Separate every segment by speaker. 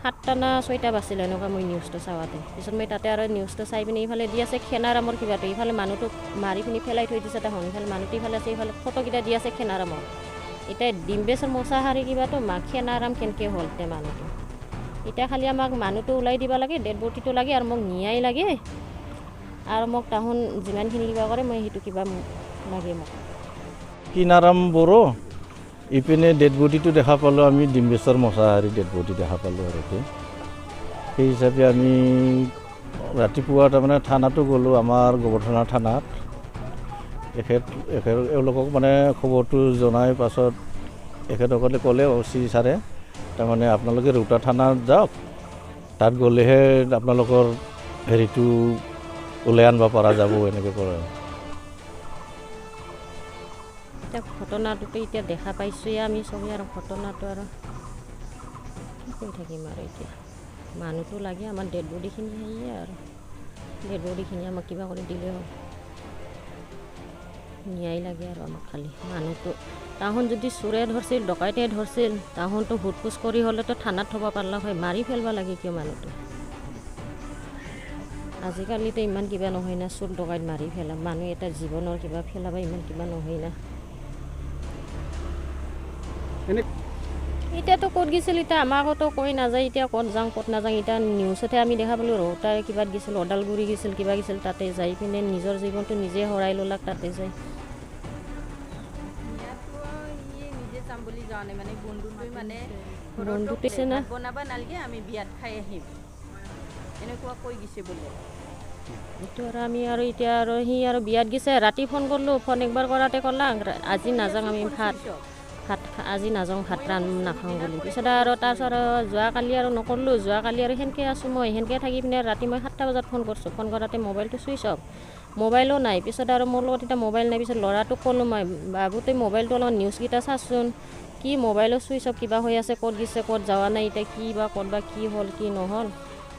Speaker 1: 7টা না 6টা বাছিল এনেকুৱা মই নিউজটো চাওঁতে পিছত মই তাতে আৰু নিউজটো চাই পিনে এইফালে দি আছে খেনাৰামৰ কিবাটো এইফালে মানুহটো মাৰি পিনি পেলাই থৈ দিছে তাহোন এইফালে মানুহটো ইফালে আছে এইফালে ফটোকেইটা দি আছে খেনাৰামৰ এতিয়া ডিম্বেশ্বৰ মোচাহাৰী কিবাটো খেনাৰাম কেনেকৈ হ'ল তে মানুহটো এতিয়া খালি আমাক মানুহটো ওলাই দিব লাগে ডেড বডিটো লাগে আৰু মোক নিয়াই লাগে আৰু মোক তাহোন যিমানখিনি কিবা কৰে মই সেইটো কিবা লাগে মোক
Speaker 2: কিনাৰাম বড়ো ইপিনে ডেড বডিটো দেখা পালোঁ আমি ডিম্বেশ্বৰ মোচাহাৰী ডেড বডি দেখা পালোঁ আৰু সেই হিচাপে আমি ৰাতিপুৱা তাৰমানে থানাতো গ'লোঁ আমাৰ গোবৰ্ধনা থানাত এওঁলোকক মানে খবৰটো জনাই পাছত এখেতসকলে ক'লে OC ছাৰে তাৰমানে আপোনালোকে ৰুটা থানাত যাওক তাত গ'লেহে আপোনালোকৰ হেৰিটো ওলাই আনিব পৰা যাব এনেকৈ কৰে
Speaker 1: এতিয়া ঘটনাটোতো এতিয়া দেখা পাইছোঁৱে আমি চবেই আৰু ঘটনাটো আৰু কি কৰি থাকিম আৰু এতিয়া মানুহটো লাগে আমাৰ ডেড বডিখিনি সেয়ে আৰু ডেড বডিখিনি আমাক কিবা কৰি দিলে হ'ল ন্যায় লাগে আৰু আমাক খালি মানুহটো তাহোন যদি চোৰে ধৰছিল ডকাইতে ধৰছিল তাহোনটো হুটপুচ কৰি হ'লেতো থানাত থ'ব পাৰিলা হয় মাৰি ফেলবা লাগে কিয় মানুহটো আজিকালিতো ইমান কিবা নহয় না চোৰ ডকাইত মাৰি ফেলা মানুহ এটা জীৱনৰ কিবা ফেলাবা ইমান কিবা নহয় না এতিয়াতো ক'ত গৈছিল এতিয়া আমাকতো কৈ নাযায় এতিয়া ক'ত যাওঁ ক'ত নাযাওঁ এতিয়া নিউজতে আমি দেখা পালোঁ ৰৌতাই কিবাত গৈছিল ওদালগুৰি গৈছিল কিবা গৈছিল তাতে যাই পিনে নিজৰ জীৱনটো নিজে হৰাই ল'লাক তাতে যায় এইটো আৰু আমি আৰু এতিয়া আৰু সি আৰু বিয়াত গৈছে ৰাতি ফোন কৰিলোঁ ফোন একবাৰ কৰাতে ক'লাক আজি নাযাওঁ আমি ভাত আজি নাযাওঁ ভাত নাখাওঁ বুলি পিছত আৰু তাৰপিছত আৰু যোৱাকালি আৰু নকৰিলোঁ যোৱাকালি আৰু সেনেকৈ আছোঁ মই সেনেকৈ থাকি পিনে ৰাতি মই 7টা বজাত ফোন কৰিছোঁ ফোন কৰাতে মোবাইলটো চুইচ অফ মোবাইলো নাই পিছত আৰু মোৰ লগত এতিয়া মোবাইল নাই পিছত ল'ৰাটোক ক'লোঁ মই বাবু তই মোবাইলটো অলপ নিউজকেইটা চাচোন কি মোবাইলো চুইচ অফ কিবা হৈ আছে ক'ত গৈছে ক'ত যোৱা নাই এতিয়া কি বা ক'ত বা কি হ'ল কি নহ'ল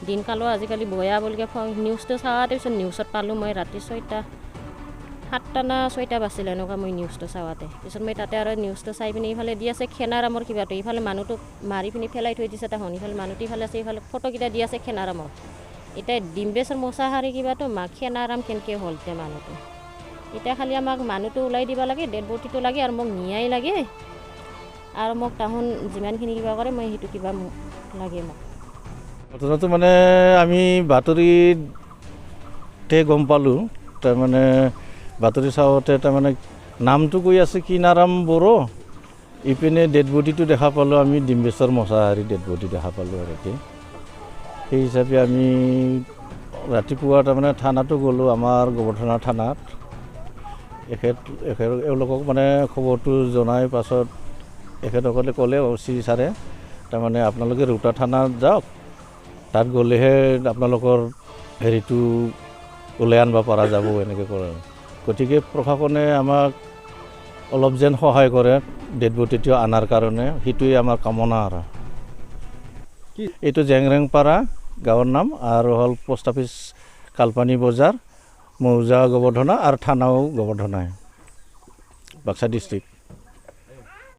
Speaker 1: দিনকালো আজিকালি বয়া বুলিকৈ নিউজটো চাওঁতে পিছত নিউজত পালোঁ মই ৰাতি 7টা না 6টা বাছিল এনেকুৱা মই নিউজটো চাওঁতে পিছত মই তাতে আৰু নিউজটো চাই পিনে এইফালে দি আছে খেনাৰামৰ কিবাটো এইফালে মানুহটো মাৰি পিনি পেলাই থৈ দিছে তাহোন এইফালে মানুহটো ইফালে আছে এইফালে ফটোকেইটা দি আছে খেনাৰামৰ এতিয়া ডিম্বেশ্বৰ মোচাহাৰী কিবাটো খেনাৰাম কেনেকৈ হ'ল তে মানুহটো এতিয়া খালি আমাক মানুহটো ওলাই দিব লাগে ডেড বডিটো লাগে আৰু মোক নিয়াই লাগে আৰু মোক তাহোন যিমানখিনি কিবা কৰে মই সেইটো কিবা লাগে মোক
Speaker 2: ঘটনাটো মানে আমি বাতৰিতে গম পালোঁ তাৰমানে বাতৰি চাওঁতে তাৰমানে নামটো কৈ আছে কিনাৰাম বড়ো ইপিনে ডেড বডিটো দেখা পালোঁ আমি ডিম্বেশ্বৰ মোচাহাৰী ডেড বডি দেখা পালোঁ আৰু সেই হিচাপে আমি ৰাতিপুৱা তাৰমানে থানাতো গ'লোঁ আমাৰ গোবৰ্ধনা থানাত এওঁলোকক মানে খবৰটো জনাই পাছত এখেতসকলে ক'লে OC ছাৰে তাৰমানে আপোনালোকে ৰুটা থানাত যাওক তাত গ'লেহে আপোনালোকৰ হেৰিটো ওলাই আনিব পৰা যাব এনেকৈ কৰে গতিকে প্ৰশাসনে আমাক অলপ যেন সহায় কৰে ডেড বডিটো অনাৰ কাৰণে সেইটোৱে আমাৰ কামনা আৰু এইটো জেংৰেংপাৰা গাঁৱৰ নাম আৰু হ'ল পোষ্ট অফিচ কালপানী বজাৰ মৌজা গোবৰ্ধনা আৰু থানাও গোবৰ্ধনাই বাক্সা ডিষ্ট্ৰিক্ট